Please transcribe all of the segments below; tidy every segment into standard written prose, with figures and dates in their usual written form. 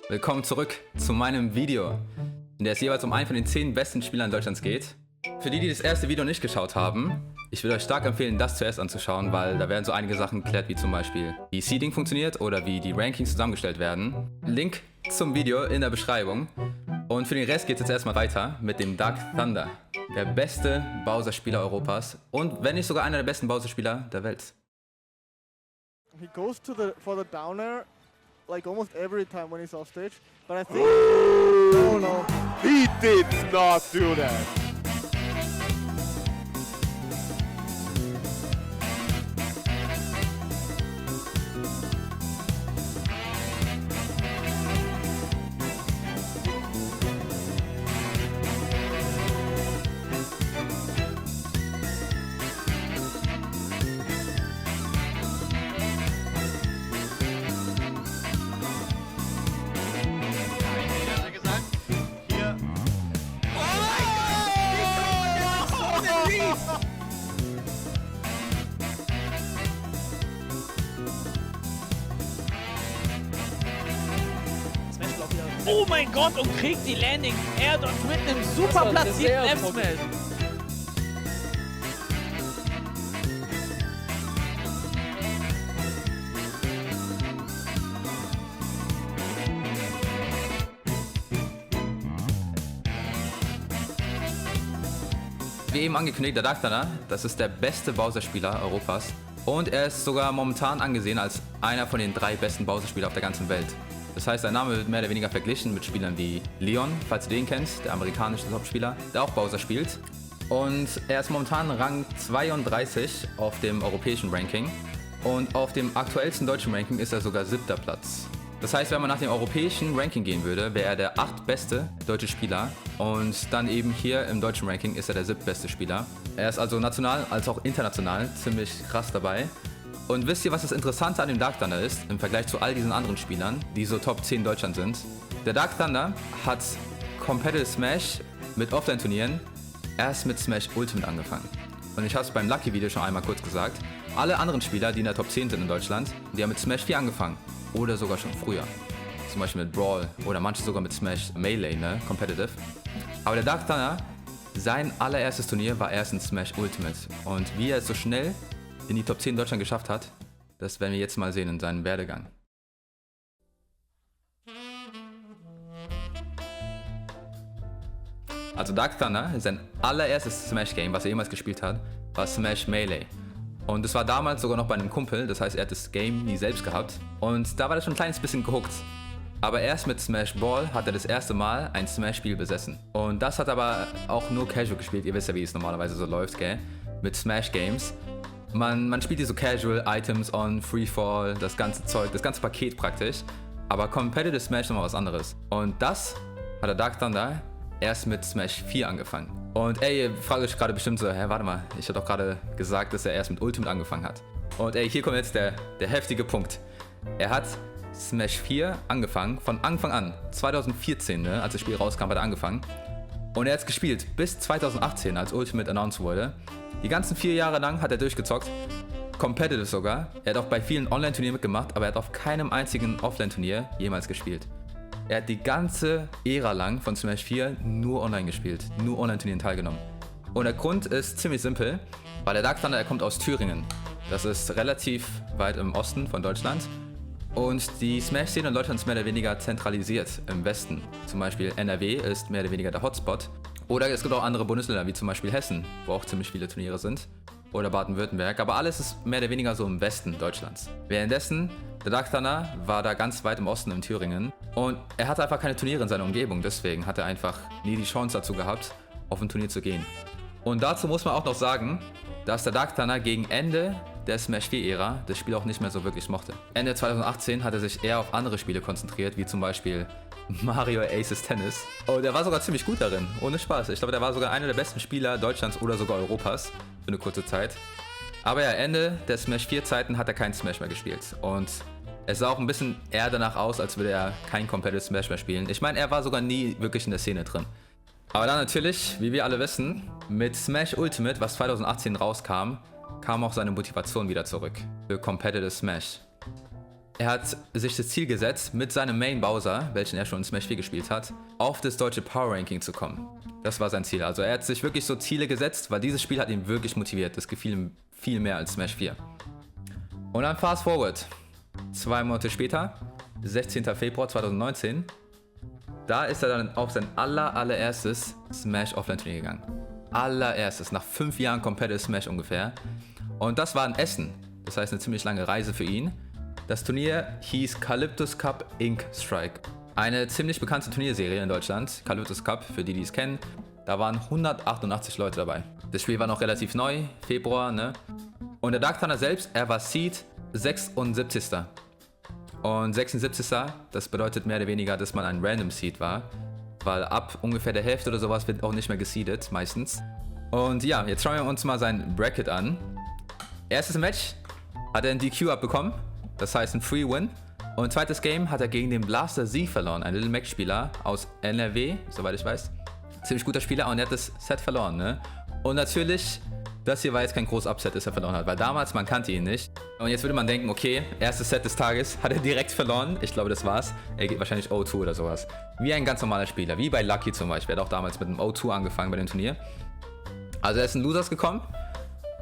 Willkommen zurück zu meinem Video, in der es jeweils um einen von den 10 besten Spielern Deutschlands geht. Für die, die das erste Video nicht geschaut haben, ich würde euch stark empfehlen, das zuerst anzuschauen, weil da werden so einige Sachen geklärt, wie zum Beispiel wie Seeding funktioniert oder wie die Rankings zusammengestellt werden. Link zum Video in der Beschreibung. Und für den Rest geht es jetzt erstmal weiter mit dem Dark Thunder, der beste Bowser-Spieler Europas und wenn nicht sogar einer der besten Bowser-Spieler der Welt. He goes for the downer like almost every time when he's off stage, but I think no, He did not do that. Oh mein Gott, und kriegt die Landing Air dort mit einem super platzierten F-Smash. Wie eben angekündigt, der Dark Thunder, das ist der beste Bowser-Spieler Europas. Und er ist sogar momentan angesehen als einer von den 3 besten Bowser-Spieler auf der ganzen Welt. Das heißt, sein Name wird mehr oder weniger verglichen mit Spielern wie Leon, falls du den kennst, der amerikanische Topspieler, der auch Bowser spielt. Und er ist momentan Rang 32 auf dem europäischen Ranking. Und auf dem aktuellsten deutschen Ranking ist er sogar 7. Platz. Das heißt, wenn man nach dem europäischen Ranking gehen würde, wäre er der 8. beste deutsche Spieler. Und dann eben hier im deutschen Ranking ist er der 7. beste Spieler. Er ist also national als auch international ziemlich krass dabei. Und wisst ihr, was das Interessante an dem Dark Thunder ist, im Vergleich zu all diesen anderen Spielern, die so Top 10 Deutschland sind? Der Dark Thunder hat Competitive Smash mit Offline-Turnieren erst mit Smash Ultimate angefangen. Und ich habe es beim Lucky-Video schon einmal kurz gesagt. Alle anderen Spieler, die in der Top 10 sind in Deutschland, die haben mit Smash 4 angefangen. Oder sogar schon früher. Zum Beispiel mit Brawl oder manche sogar mit Smash Melee, ne? Competitive. Aber der Dark Thunder, sein allererstes Turnier war erst in Smash Ultimate. Und wie er es so schnell in die Top 10 Deutschland geschafft hat, das werden wir jetzt mal sehen in seinem Werdegang. Also Dark Thunder, sein allererstes Smash-Game, was er jemals gespielt hat, war Smash Melee. Und das war damals sogar noch bei einem Kumpel, das heißt, er hat das Game nie selbst gehabt. Und da war er schon ein kleines bisschen gehuckt. Aber erst mit Smash Ball hat er das erste Mal ein Smash-Spiel besessen. Und das hat aber auch nur Casual gespielt, ihr wisst ja, wie es normalerweise so läuft, gell? Mit Smash-Games. Man spielt hier so Casual, Items on, Freefall, das ganze Zeug, das ganze Paket praktisch. Aber Competitive Smash ist nochmal was anderes. Und das hat der Dark Thunder erst mit Smash 4 angefangen. Und ey, ihr fragt euch gerade bestimmt so, hä, warte mal, ich habe doch gerade gesagt, dass er erst mit Ultimate angefangen hat. Und ey, hier kommt jetzt der heftige Punkt. Er hat Smash 4 angefangen, von Anfang an, 2014, ne, als das Spiel rauskam, hat er angefangen. Und er hat es gespielt bis 2018, als Ultimate announced wurde. Die ganzen 4 Jahre lang hat er durchgezockt, competitive sogar. Er hat auch bei vielen Online-Turnieren mitgemacht, aber er hat auf keinem einzigen Offline-Turnier jemals gespielt. Er hat die ganze Ära lang von Smash 4 nur online gespielt, nur Online-Turnieren teilgenommen. Und der Grund ist ziemlich simpel, weil der Dark Thunder, er kommt aus Thüringen. Das ist relativ weit im Osten von Deutschland. Und die Smash-Szene in Deutschland ist mehr oder weniger zentralisiert im Westen. Zum Beispiel NRW ist mehr oder weniger der Hotspot. Oder es gibt auch andere Bundesländer, wie zum Beispiel Hessen, wo auch ziemlich viele Turniere sind. Oder Baden-Württemberg. Aber alles ist mehr oder weniger so im Westen Deutschlands. Währenddessen, der Dark Thunder war da ganz weit im Osten in Thüringen. Und er hatte einfach keine Turniere in seiner Umgebung. Deswegen hat er einfach nie die Chance dazu gehabt, auf ein Turnier zu gehen. Und dazu muss man auch noch sagen, dass der Dark Thunder gegen Ende der Smash 4-Ära das Spiel auch nicht mehr so wirklich mochte. Ende 2018 hat er sich eher auf andere Spiele konzentriert, wie zum Beispiel Mario Aces Tennis. Und er war sogar ziemlich gut darin, ohne Spaß. Ich glaube, der war sogar einer der besten Spieler Deutschlands oder sogar Europas für eine kurze Zeit. Aber ja, Ende der Smash 4-Zeiten hat er keinen Smash mehr gespielt. Und es sah auch ein bisschen eher danach aus, als würde er kein Competitive Smash mehr spielen. Ich meine, er war sogar nie wirklich in der Szene drin. Aber dann natürlich, wie wir alle wissen, mit Smash Ultimate, was 2018 rauskam, kam auch seine Motivation wieder zurück für Competitive Smash. Er hat sich das Ziel gesetzt, mit seinem Main Bowser, welchen er schon in Smash 4 gespielt hat, auf das deutsche Power Ranking zu kommen. Das war sein Ziel. Also er hat sich wirklich so Ziele gesetzt, weil dieses Spiel hat ihn wirklich motiviert. Das gefiel ihm viel mehr als Smash 4. Und dann fast forward. 2 Monate später, 16. Februar 2019, da ist er dann auf sein allererstes Smash Offline Turnier gegangen. Allererstes, nach 5 Jahren Competitive Smash ungefähr. Und das war in Essen. Das heißt eine ziemlich lange Reise für ihn. Das Turnier hieß Calyptus Cup Ink Strike. Eine ziemlich bekannte Turnierserie in Deutschland. Calyptus Cup, für die es kennen. Da waren 188 Leute dabei. Das Spiel war noch relativ neu, Februar, ne? Und der Dark Thunder selbst, er war Seed 76. Und 76. Das bedeutet mehr oder weniger, dass man ein Random Seed war. Weil ab ungefähr der Hälfte oder sowas wird auch nicht mehr geseedet, meistens. Und ja, jetzt schauen wir uns mal sein Bracket an. Erstes Match hat er einen DQ abbekommen. Das heißt ein Free Win. Und zweites Game hat er gegen den Blaster Z verloren. Ein Little Mac-Spieler aus NRW, soweit ich weiß. Ziemlich guter Spieler und er hat das Set verloren, ne? Und natürlich, das hier war jetzt kein großes Upset, das er verloren hat. Weil damals, man kannte ihn nicht. Und jetzt würde man denken, okay, erstes Set des Tages hat er direkt verloren. Ich glaube, das war's. Er geht wahrscheinlich O2 oder sowas. Wie ein ganz normaler Spieler. Wie bei Lucky zum Beispiel. Er hat auch damals mit einem O2 angefangen bei dem Turnier. Also er ist in Losers gekommen.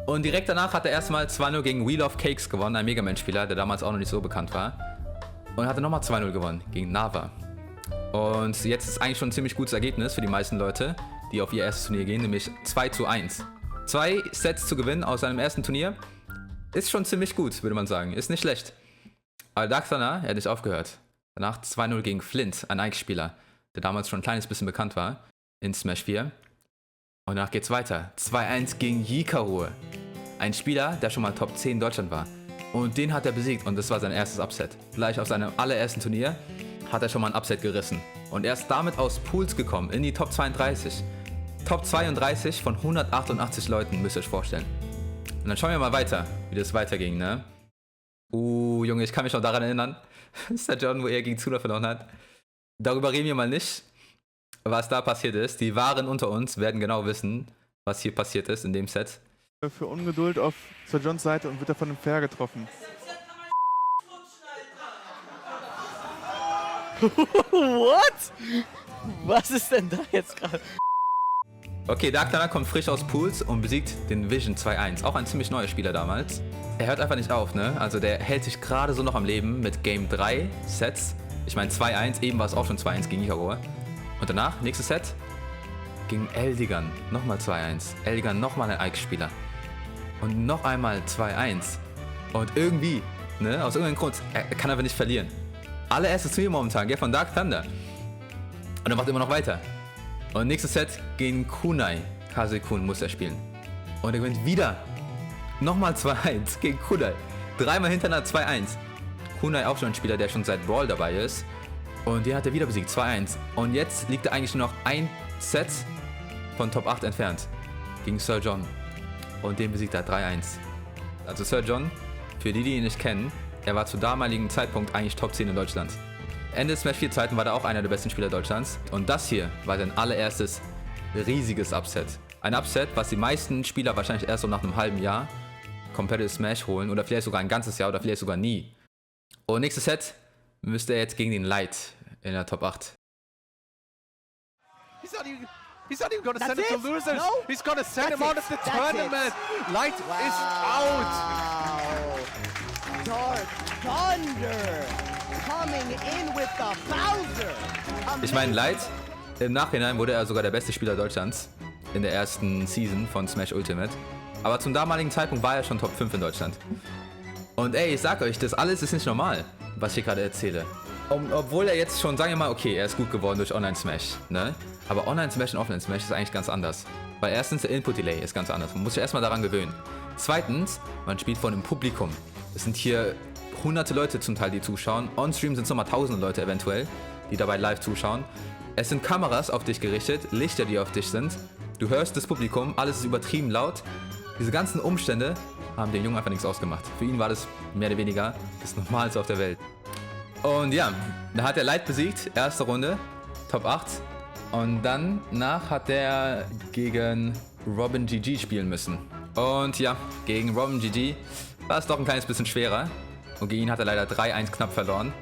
Und direkt danach hat er erstmal 2-0 gegen Wheel of Cakes gewonnen, ein Mega Man-Spieler, der damals auch noch nicht so bekannt war. Und hatte nochmal 2-0 gewonnen gegen Nava. Und jetzt ist eigentlich schon ein ziemlich gutes Ergebnis für die meisten Leute, die auf ihr erstes Turnier gehen, nämlich 2:1. 2 Sets zu gewinnen aus seinem ersten Turnier ist schon ziemlich gut, würde man sagen. Ist nicht schlecht. Aber Dark Thunder, er hat nicht aufgehört. Danach 2-0 gegen Flint, ein Ike-Spieler, der damals schon ein kleines bisschen bekannt war in Smash 4. Und danach geht's weiter. 2-1 gegen Yikaru. Ein Spieler, der schon mal Top 10 in Deutschland war. Und den hat er besiegt und das war sein erstes Upset. Gleich auf seinem allerersten Turnier hat er schon mal ein Upset gerissen. Und er ist damit aus Pools gekommen in die Top 32. Top 32 von 188 Leuten, müsst ihr euch vorstellen. Und dann schauen wir mal weiter, wie das weiterging, ne? Junge, ich kann mich noch daran erinnern. Das ist der John, wo er gegen Zula verloren hat. Darüber reden wir mal nicht, was da passiert ist. Die Wahren unter uns werden genau wissen, was hier passiert ist in dem Set. Für Ungeduld auf Sir Johns Seite und wird er von einem Fair getroffen. What? Was ist denn da jetzt gerade? Okay, Dark Thunder kommt frisch aus Pools und besiegt den Vision 2-1. Auch ein ziemlich neuer Spieler damals. Er hört einfach nicht auf, ne? Also der hält sich gerade so noch am Leben mit Game 3 Sets. Ich meine 2-1, eben war es auch schon 2-1 gegen Ikaru. Und danach, nächstes Set, gegen Eldigan. Nochmal 2-1. Eldigan nochmal ein Ike-Spieler. Und noch einmal 2-1. Und irgendwie, ne, aus irgendeinem Grund, er kann aber nicht verlieren. Allererstes Turnier momentan, gell, von Dark Thunder. Und er macht immer noch weiter. Und nächstes Set gegen Kunai. Kase-kun muss er spielen. Und er gewinnt wieder. Nochmal 2-1 gegen Kunai. 3-mal hintereinander 2-1. Kunai auch schon ein Spieler, der schon seit Brawl dabei ist. Und den hat er wieder besiegt, 2-1. Und jetzt liegt er eigentlich nur noch ein Set von Top 8 entfernt. Gegen Sir John. Und den besiegt er 3-1. Also Sir John, für die ihn nicht kennen, er war zu damaligen Zeitpunkt eigentlich Top 10 in Deutschland. Ende des Smash 4 Zeiten war er auch einer der besten Spieler Deutschlands. Und das hier war sein allererstes riesiges Upset. Ein Upset, was die meisten Spieler wahrscheinlich erst so nach einem halben Jahr Competitive Smash holen. Oder vielleicht sogar ein ganzes Jahr oder vielleicht sogar nie. Und nächstes Set müsste er jetzt gegen den Light in der Top 8. He's not even going to That's send it to it? losers. No? He's going to send That's him out it. of the That's tournament. Light is out. Dark Thunder coming in with the Bowser. Ich meine, Light, im Nachhinein wurde er sogar der beste Spieler Deutschlands in der ersten Season von Smash Ultimate. Aber zum damaligen Zeitpunkt war er schon Top 5 in Deutschland. Und ey, ich sag euch, das alles ist nicht normal, was ich hier gerade erzähle. Obwohl er jetzt schon, sagen wir mal, okay, er ist gut geworden durch Online-Smash, ne? Aber Online-Smash und Offline-Smash ist eigentlich ganz anders. Weil erstens, der Input-Delay ist ganz anders. Man muss sich erstmal daran gewöhnen. Zweitens, man spielt vor einem Publikum. Es sind hier hunderte Leute zum Teil, die zuschauen. On-Stream sind es nochmal tausende Leute eventuell, die dabei live zuschauen. Es sind Kameras auf dich gerichtet, Lichter, die auf dich sind. Du hörst das Publikum, alles ist übertrieben laut. Diese ganzen Umstände haben dem Jungen einfach nichts ausgemacht. Für ihn war das mehr oder weniger das Normalste auf der Welt. Und ja, da hat er Light besiegt, erste Runde, Top 8. Und danach hat er gegen Robin GG spielen müssen. Und ja, gegen Robin GG war es doch ein kleines bisschen schwerer. und gegen ihn hat er leider 3-1 knapp verloren.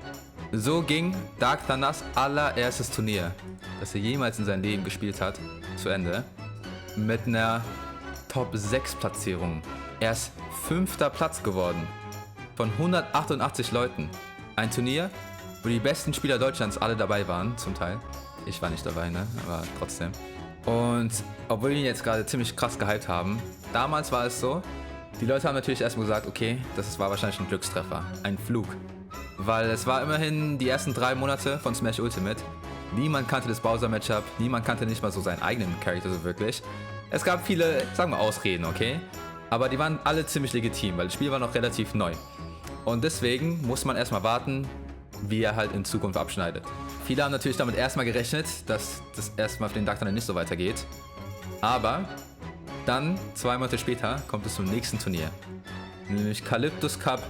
So ging Dark Thunders allererstes Turnier, das er jemals in seinem Leben gespielt hat, zu Ende. Mit einer Top-6-Platzierung. Er ist 5. Platz geworden. Von 188 Leuten. Ein Turnier, wo die besten Spieler Deutschlands alle dabei waren, zum Teil. Ich war nicht dabei, ne? Aber trotzdem. Und obwohl wir ihn jetzt gerade ziemlich krass gehypt haben, damals war es so, die Leute haben natürlich erstmal gesagt, okay, das war wahrscheinlich ein Glückstreffer, ein Flug. Weil es war immerhin die ersten 3 Monate von Smash Ultimate. Niemand kannte das Bowser-Matchup, niemand kannte nicht mal so seinen eigenen Charakter so wirklich. Es gab viele, sagen wir, Ausreden, okay? Aber die waren alle ziemlich legitim, weil das Spiel war noch relativ neu. Und deswegen muss man erstmal warten, wie er halt in Zukunft abschneidet. Viele haben natürlich damit erstmal gerechnet, dass das erstmal für den Dark Thunder nicht so weitergeht. Aber dann, 2 Monate später, kommt es zum nächsten Turnier. Nämlich Calyptus Cup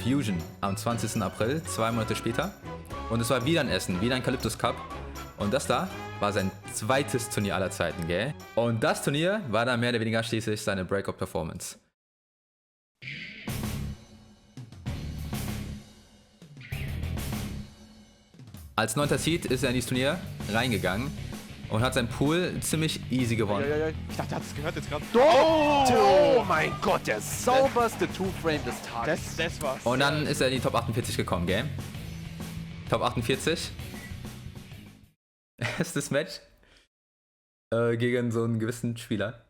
Fusion am 20. April, 2 Monate später. Und es war wieder ein Essen, wieder ein Calyptus Cup. Und das da war sein zweites Turnier aller Zeiten, gell? Und das Turnier war dann mehr oder weniger schließlich seine Breakout-Performance. Als 9. Seed ist er in dieses Turnier reingegangen und hat seinen Pool ziemlich easy gewonnen. Ja. Ich dachte, er hat es gehört jetzt gerade. Oh mein Gott, der sauberste Two-Frame des Tages. Das war's. Und dann ist er in die Top 48 gekommen, gell? Top 48. Erstes Match gegen so einen gewissen Spieler.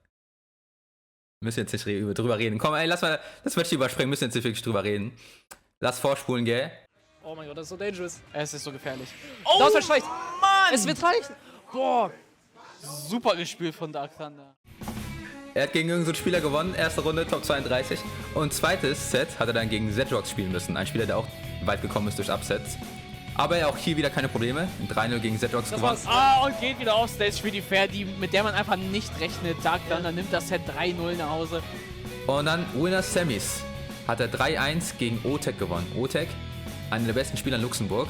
Müssen jetzt nicht drüber reden. Komm, ey, lass mal das Match überspringen. Müssen jetzt nicht wirklich drüber reden. Lass vorspulen, gell? Oh mein Gott, das ist so dangerous. Es ist so gefährlich. Oh, Das wird reichen. Mann! Es wird reichen. Boah. Super gespielt von Dark Thunder. Er hat gegen irgendeinen Spieler gewonnen. Erste Runde, Top 32. Und zweites Set hat er dann gegen Zedrox spielen müssen. Ein Spieler, der auch weit gekommen ist durch Upsets. Aber auch hier wieder keine Probleme. 3-0 gegen Zedrox Das gewonnen. war's. Und geht wieder auf Stage für die Fair, mit der man einfach nicht rechnet. Dark Thunder nimmt das Set 3-0 nach Hause. Und dann Winners Semis hat er 3-1 gegen Otek gewonnen. Otek, einer der besten Spieler in Luxemburg.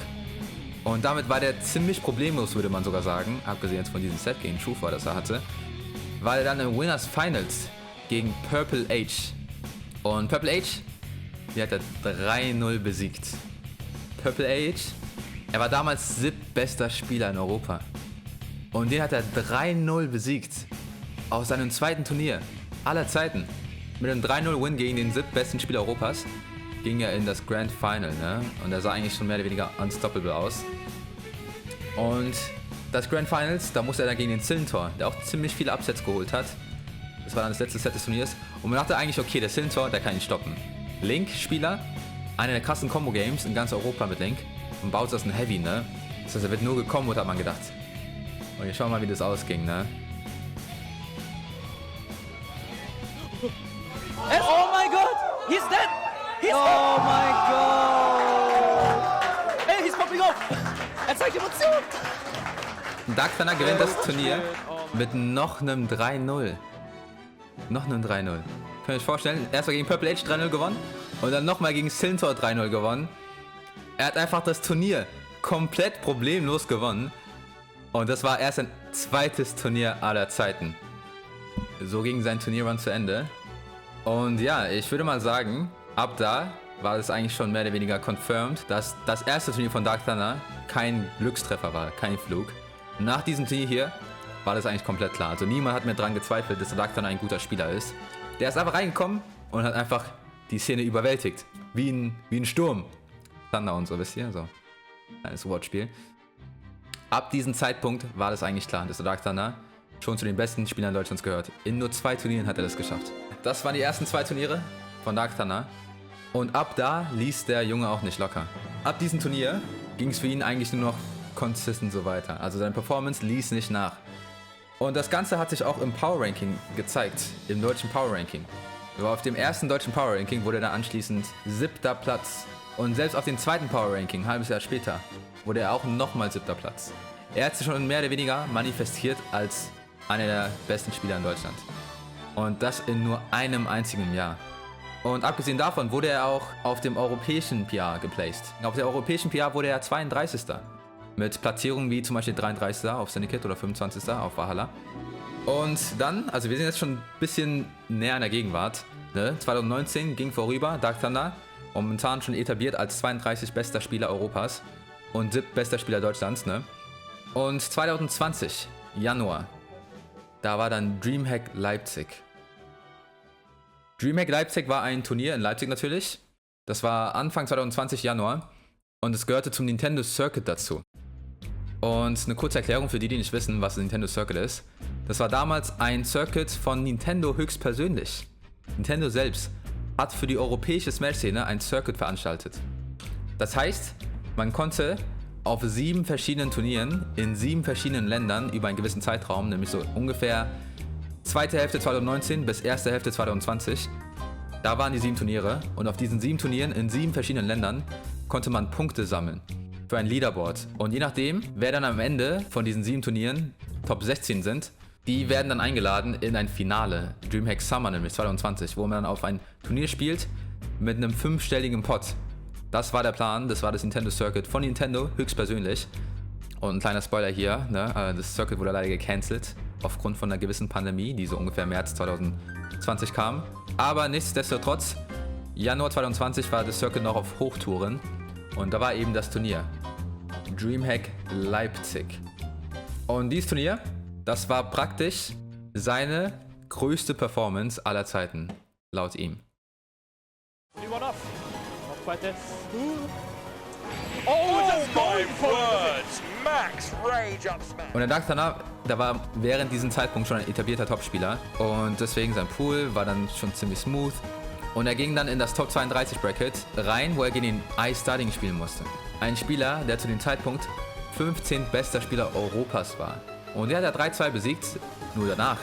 Und damit war der ziemlich problemlos, würde man sogar sagen. Abgesehen jetzt von diesem Set gegen Schufa, das er hatte. Weil dann im Winners Finals gegen Purple H. Und Purple H, die hat er 3-0 besiegt. Purple H, er war damals 7. bester Spieler in Europa. Und den hat er 3-0 besiegt. Aus seinem zweiten Turnier aller Zeiten. Mit einem 3-0-Win gegen den 7. besten Spieler Europas ging er in das Grand Final, ne? Und er sah eigentlich schon mehr oder weniger unstoppable aus. Und das Grand Finals, da musste er dann gegen den Sillentor, der auch ziemlich viele Upsets geholt hat. Das war dann das letzte Set des Turniers. Und man dachte eigentlich, okay, der Sillentor, der kann ihn stoppen. Link, Spieler, einer der krassen Combo-Games in ganz Europa mit Link. Und Bowser ist ein Heavy, ne? Das heißt, er wird nur gekombot, hat man gedacht. Und jetzt schauen wir mal, wie das ausging, ne? Oh mein Gott. He's dead. Oh mein Gott. Hey, he's popping off. Er zeigt Emotionen. Dark Thunder gewinnt das Turnier mit noch einem 3-0. Noch einem 3-0. Könnt ihr euch vorstellen? Erst mal gegen Purple H 3-0 gewonnen und dann nochmal gegen Sillentor 3-0 gewonnen. Er hat einfach das Turnier komplett problemlos gewonnen. Und das war erst sein zweites Turnier aller Zeiten. So ging sein Turnierrun zu Ende. Und ja, ich würde mal sagen, ab da war es eigentlich schon mehr oder weniger confirmed, dass das erste Turnier von Dark Thunder kein Glückstreffer war, kein Flug. Nach diesem Turnier hier war das eigentlich komplett klar. Also niemand hat mehr dran gezweifelt, dass der Dark Thunder ein guter Spieler ist. Der ist einfach reingekommen und hat einfach die Szene überwältigt. Wie ein Sturm. Thunder und so, wisst ihr? So. Kleines Wortspiel. Ab diesem Zeitpunkt war das eigentlich klar, dass der Dark Thunder schon zu den besten Spielern Deutschlands gehört. In nur 2 Turnieren hat er das geschafft. Das waren die ersten 2 Turniere von Dark Thunder. Und ab da ließ der Junge auch nicht locker. Ab diesem Turnier ging es für ihn eigentlich nur noch consistent so weiter. Also seine Performance ließ nicht nach. Und das Ganze hat sich auch im Power Ranking gezeigt. Im deutschen Power Ranking. Aber auf dem ersten deutschen Power Ranking wurde er dann anschließend 7. Platz. Und selbst auf dem zweiten Power Ranking, ein halbes Jahr später, wurde er auch nochmal 7. Platz. Er hat sich schon mehr oder weniger manifestiert als einer der besten Spieler in Deutschland. Und das in nur einem einzigen Jahr. Und abgesehen davon wurde er auch auf dem europäischen PR geplaced. Auf der europäischen PR wurde er 32. Mit Platzierungen wie zum Beispiel 33. auf Syndicate oder 25. auf Valhalla. Und dann, also wir sind jetzt schon ein bisschen näher in der Gegenwart. Ne? 2019 ging vorüber, Dark Thunder. Momentan schon etabliert als 32 bester Spieler Europas und 7. bester Spieler Deutschlands, ne? Und 2020, Januar, da war dann Dreamhack Leipzig. Dreamhack Leipzig war ein Turnier in Leipzig natürlich. Das war Anfang 2020 Januar und es gehörte zum Nintendo Circuit dazu. Und eine kurze Erklärung für die, die nicht wissen, was Nintendo Circuit ist. Das war damals ein Circuit von Nintendo höchstpersönlich. Nintendo selbst hat für die europäische Smash-Szene ein Circuit veranstaltet. Das heißt, man konnte auf 7 verschiedenen Turnieren in 7 verschiedenen Ländern über einen gewissen Zeitraum, nämlich so ungefähr zweite Hälfte 2019 bis erste Hälfte 2020, da waren die 7 Turniere und auf diesen 7 Turnieren in 7 verschiedenen Ländern konnte man Punkte sammeln für ein Leaderboard. Und je nachdem, wer dann am Ende von diesen 7 Turnieren Top 16 sind, die werden dann eingeladen in ein Finale, Dreamhack Summer nämlich 2020, wo man dann auf ein Turnier spielt mit einem 5-stelligen Pot. Das war der Plan, das war das Nintendo Circuit von Nintendo, höchstpersönlich. Und ein kleiner Spoiler hier, ne? Das Circuit wurde leider gecancelt, aufgrund von einer gewissen Pandemie, die so ungefähr März 2020 kam. Aber nichtsdestotrotz, Januar 2020 war das Circuit noch auf Hochtouren und da war eben das Turnier, Dreamhack Leipzig. Und dieses Turnier, das war praktisch seine größte Performance aller Zeiten, laut ihm. Anyone up? Not quite there. Oh, my word! Max Rage up smash. Und der Dark Thunder, der war während diesem Zeitpunkt schon ein etablierter Topspieler und deswegen sein Pool war dann schon ziemlich smooth. Und er ging dann in das Top 32 Bracket rein, wo er gegen den Ice Starting spielen musste. Ein Spieler, der zu dem Zeitpunkt 15. bester Spieler Europas war. Und der hat er 3-2 besiegt, nur danach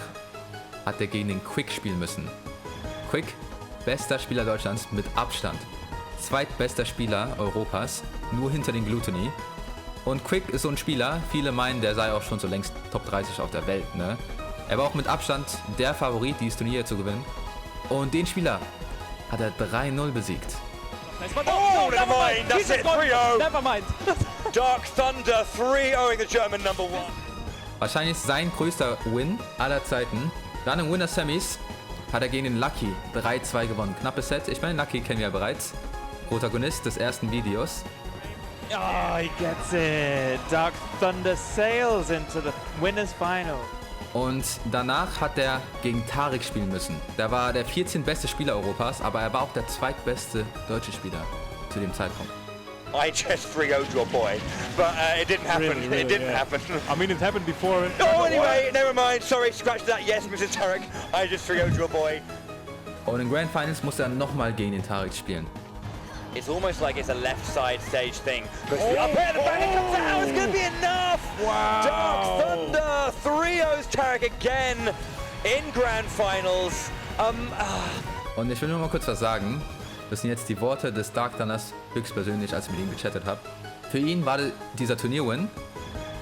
hat er gegen den Quick spielen müssen. Quick, bester Spieler Deutschlands mit Abstand. Zweitbester Spieler Europas, nur hinter den Gluttony. Und Quick ist so ein Spieler, viele meinen, der sei auch schon so längst Top 30 auf der Welt, ne? Er war auch mit Abstand der Favorit, dieses Turnier zu gewinnen. Und den Spieler hat er 3-0 besiegt. Oh, never mind, that's it, 3-0. Never mind. Dark Thunder 3-0ing the German number 1. Wahrscheinlich sein größter Win aller Zeiten. Dann im Winner Semis hat er gegen den Lucky 3-2 gewonnen. Knappes Set. Ich meine, Lucky kennen wir ja bereits. Protagonist des ersten Videos. Oh, he gets it. Dark Thunder sails into the winners final. Und danach hat er gegen Tarek spielen müssen. Der war der 14. beste Spieler Europas, aber er war auch der zweitbeste deutsche Spieler zu dem Zeitpunkt. I just 3-0'd your boy, but it didn't happen. Really, it didn't yeah. happen. I mean, it happened before. Oh, anyway, never mind. Sorry, scratch that. Yes, Mrs. Tarek, I just 3-0'd your boy. Und in Grand Finals musste er nochmal gegen den Tarek spielen. It's almost like it's a left side stage thing. Because the up air, the back comes out. It's going to be enough. Wow. Dark Thunder 3-0's Tarek again in Grand Finals. Und ich will nur mal kurz was sagen. Das sind jetzt die Worte des Dark Thunders höchstpersönlich, als ich mit ihm gechattet habe. Für ihn war dieser Turnier-Win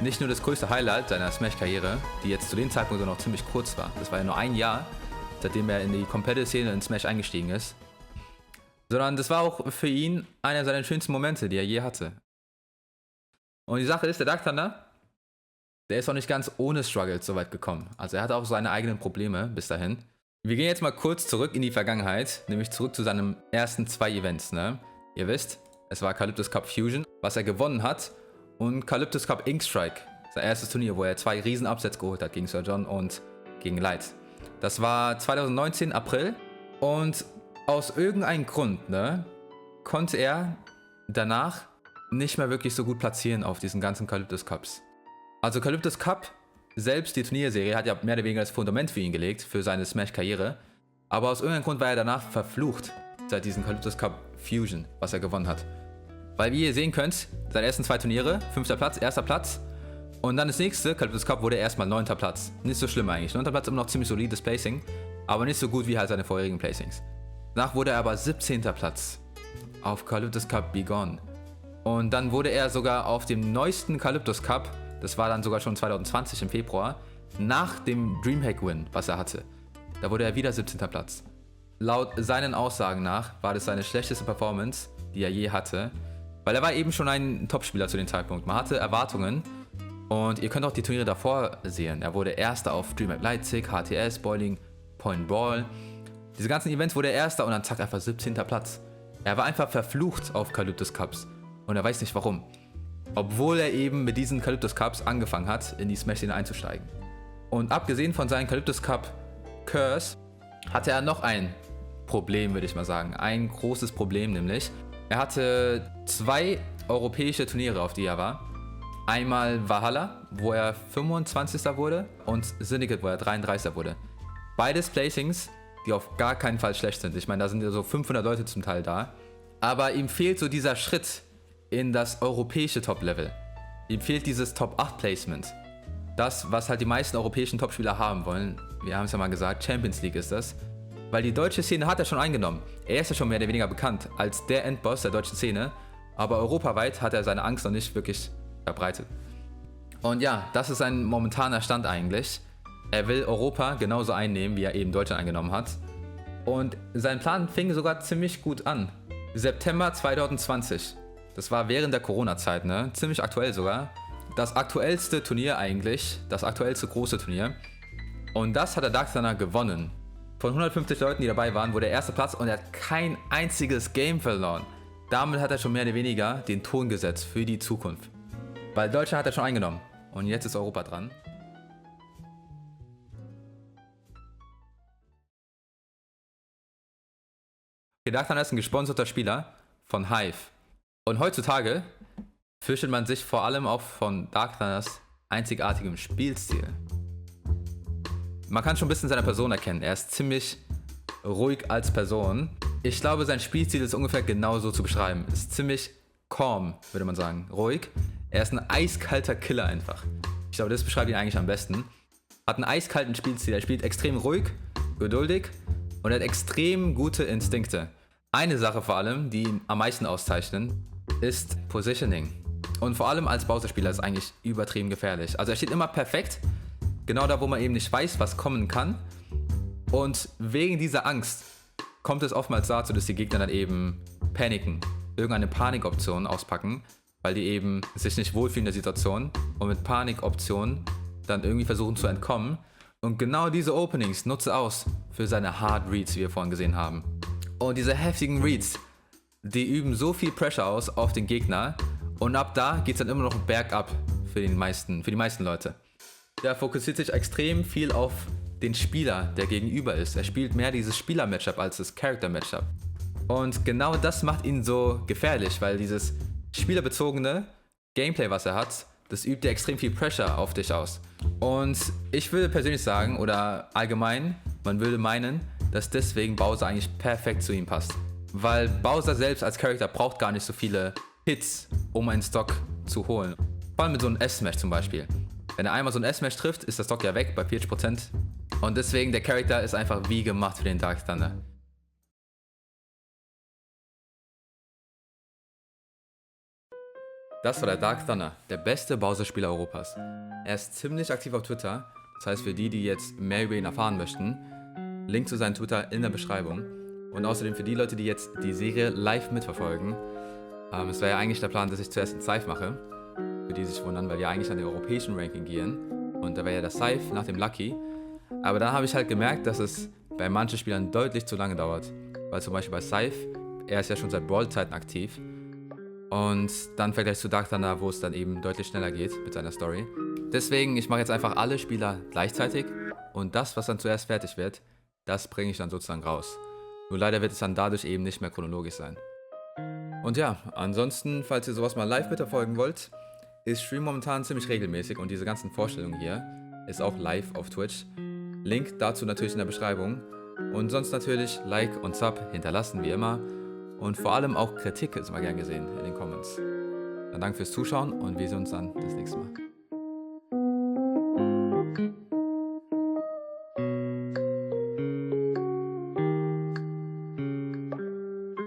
nicht nur das größte Highlight seiner Smash-Karriere, die jetzt zu dem Zeitpunkt noch ziemlich kurz war. Das war ja nur ein Jahr, seitdem er in die Competitive-Szene in Smash eingestiegen ist. Sondern das war auch für ihn einer seiner schönsten Momente, die er je hatte. Und die Sache ist, der Dark Thunder, der ist auch nicht ganz ohne Struggles so weit gekommen. Also er hatte auch seine eigenen Probleme bis dahin. Wir gehen jetzt mal kurz zurück in die Vergangenheit, nämlich zurück zu seinen ersten 2 Events, ne? Ihr wisst, es war Calyptus Cup Fusion, was er gewonnen hat, und Calyptus Cup Inkstrike, sein erstes Turnier, wo er 2 riesen Upsets geholt hat gegen Sir John und gegen Light. Das war 2019 April und aus irgendeinem Grund, ne, konnte er danach nicht mehr wirklich so gut platzieren auf diesen ganzen Calyptus Cups. Also Calyptus Cup selbst, die Turnierserie, hat ja mehr oder weniger das Fundament für ihn gelegt, für seine Smash-Karriere. Aber aus irgendeinem Grund war er danach verflucht, seit diesem Calyptus Cup Fusion, was er gewonnen hat. Weil, wie ihr sehen könnt, seine ersten 2 Turniere, 5. Platz, 1. Platz. Und dann das nächste, Calyptus Cup, wurde erstmal 9. Platz. Nicht so schlimm eigentlich. 9. Platz immer noch ziemlich solides Placing, aber nicht so gut wie halt seine vorherigen Placings. Danach wurde er aber 17. Platz auf Calyptus Cup Begone. Und dann wurde er sogar auf dem neuesten Calyptus Cup, das war dann sogar schon 2020 im Februar, nach dem Dreamhack-Win, was er hatte. Da wurde er wieder 17. Platz. Laut seinen Aussagen nach war das seine schlechteste Performance, die er je hatte, weil er war eben schon ein Topspieler zu dem Zeitpunkt. Man hatte Erwartungen und ihr könnt auch die Turniere davor sehen. Er wurde Erster auf Dreamhack Leipzig, HTS, Boiling Point Brawl. Diese ganzen Events wurde er Erster und dann zack, einfach 17. Platz. Er war einfach verflucht auf Calyptus Cups und er weiß nicht warum. Obwohl er eben mit diesen Calyptus Cups angefangen hat, in die Smash-Szene einzusteigen. Und abgesehen von seinem Calyptus Cup Curse hatte er noch ein Problem, würde ich mal sagen. Ein großes Problem nämlich. Er hatte 2 europäische Turniere, auf die er war. Einmal Valhalla, wo er 25. wurde und Syndicate, wo er 33. wurde. Beides Placings, die auf gar keinen Fall schlecht sind. Ich meine, da sind ja so 500 Leute zum Teil da. Aber ihm fehlt so dieser Schritt in das europäische Top-Level. Ihm fehlt dieses Top-8-Placement. Das, was halt die meisten europäischen Topspieler haben wollen. Wir haben es ja mal gesagt, Champions League ist das. Weil die deutsche Szene hat er schon eingenommen. Er ist ja schon mehr oder weniger bekannt als der Endboss der deutschen Szene. Aber europaweit hat er seine Angst noch nicht wirklich verbreitet. Und ja, das ist sein momentaner Stand eigentlich. Er will Europa genauso einnehmen, wie er eben Deutschland eingenommen hat. Und sein Plan fing sogar ziemlich gut an. September 2020. Das war während der Corona-Zeit, ne? Ziemlich aktuell sogar. Das aktuellste Turnier eigentlich. Das aktuellste große Turnier. Und das hat der Dark Thunder gewonnen. Von 150 Leuten, die dabei waren, wurde der erste Platz und er hat kein einziges Game verloren. Damit hat er schon mehr oder weniger den Ton gesetzt für die Zukunft. Weil Deutschland hat er schon eingenommen. Und jetzt ist Europa dran. Der Dark Thunder ist ein gesponserter Spieler von Hive. Und heutzutage fürchtet man sich vor allem auch von Dark Thunders einzigartigem Spielstil. Man kann schon ein bisschen seine Person erkennen. Er ist ziemlich ruhig als Person. Ich glaube, sein Spielstil ist ungefähr genauso zu beschreiben. Ist ziemlich calm, würde man sagen. Ruhig. Er ist ein eiskalter Killer einfach. Ich glaube, das beschreibt ihn eigentlich am besten. Hat einen eiskalten Spielstil. Er spielt extrem ruhig, geduldig und hat extrem gute Instinkte. Eine Sache vor allem, die ihn am meisten auszeichnen, ist Positioning. Und vor allem als Bowser-Spieler ist eigentlich übertrieben gefährlich. Also er steht immer perfekt, genau da, wo man eben nicht weiß, was kommen kann. Und wegen dieser Angst kommt es oftmals dazu, dass die Gegner dann eben paniken, irgendeine Panikoption auspacken, weil die eben sich nicht wohlfühlen in der Situation und mit Panikoptionen dann irgendwie versuchen zu entkommen. Und genau diese Openings nutzt er aus für seine Hard Reads, wie wir vorhin gesehen haben. Und diese heftigen Reads, die üben so viel Pressure aus auf den Gegner und ab da geht es dann immer noch bergab für die meisten Leute. Der fokussiert sich extrem viel auf den Spieler, der gegenüber ist. Er spielt mehr dieses Spieler-Matchup als das Character-Matchup. Und genau das macht ihn so gefährlich, weil dieses spielerbezogene Gameplay, was er hat, das übt ja extrem viel Pressure auf dich aus. Und ich würde persönlich sagen, oder allgemein, man würde meinen, dass deswegen Bowser eigentlich perfekt zu ihm passt. Weil Bowser selbst als Charakter braucht gar nicht so viele Hits, um einen Stock zu holen. Vor allem mit so einem S-Smash zum Beispiel. Wenn er einmal so einen S-Smash trifft, ist der Stock ja weg bei 40%. Und deswegen, der Charakter ist einfach wie gemacht für den Dark Thunder. Das war der Dark Thunder, der beste Bowser-Spieler Europas. Er ist ziemlich aktiv auf Twitter, das heißt für die, die jetzt mehr über ihn erfahren möchten, Link zu seinem Twitter in der Beschreibung. Und außerdem für die Leute, die jetzt die Serie live mitverfolgen. Es wäre ja eigentlich der Plan, dass ich zuerst ein Scythe mache. Für die sich wundern, weil wir eigentlich an den europäischen Ranking gehen. Und da wäre ja der Scythe nach dem Lucky. Aber dann habe ich halt gemerkt, dass es bei manchen Spielern deutlich zu lange dauert. Weil zum Beispiel bei Scythe, er ist ja schon seit Brawl-Zeiten aktiv. Und dann Vergleich zu Dark Thunder, wo es dann eben deutlich schneller geht mit seiner Story. Deswegen, ich mache jetzt einfach alle Spieler gleichzeitig. Und das, was dann zuerst fertig wird, das bringe ich dann sozusagen raus. Nur leider wird es dann dadurch eben nicht mehr chronologisch sein. Und ja, ansonsten, falls ihr sowas mal live mitverfolgen wollt, ist Stream momentan ziemlich regelmäßig und diese ganzen Vorstellungen hier ist auch live auf Twitch. Link dazu natürlich in der Beschreibung. Und sonst natürlich Like und Sub hinterlassen wie immer. Und vor allem auch Kritik ist immer gern gesehen in den Comments. Dann danke fürs Zuschauen und wir sehen uns dann das nächste Mal.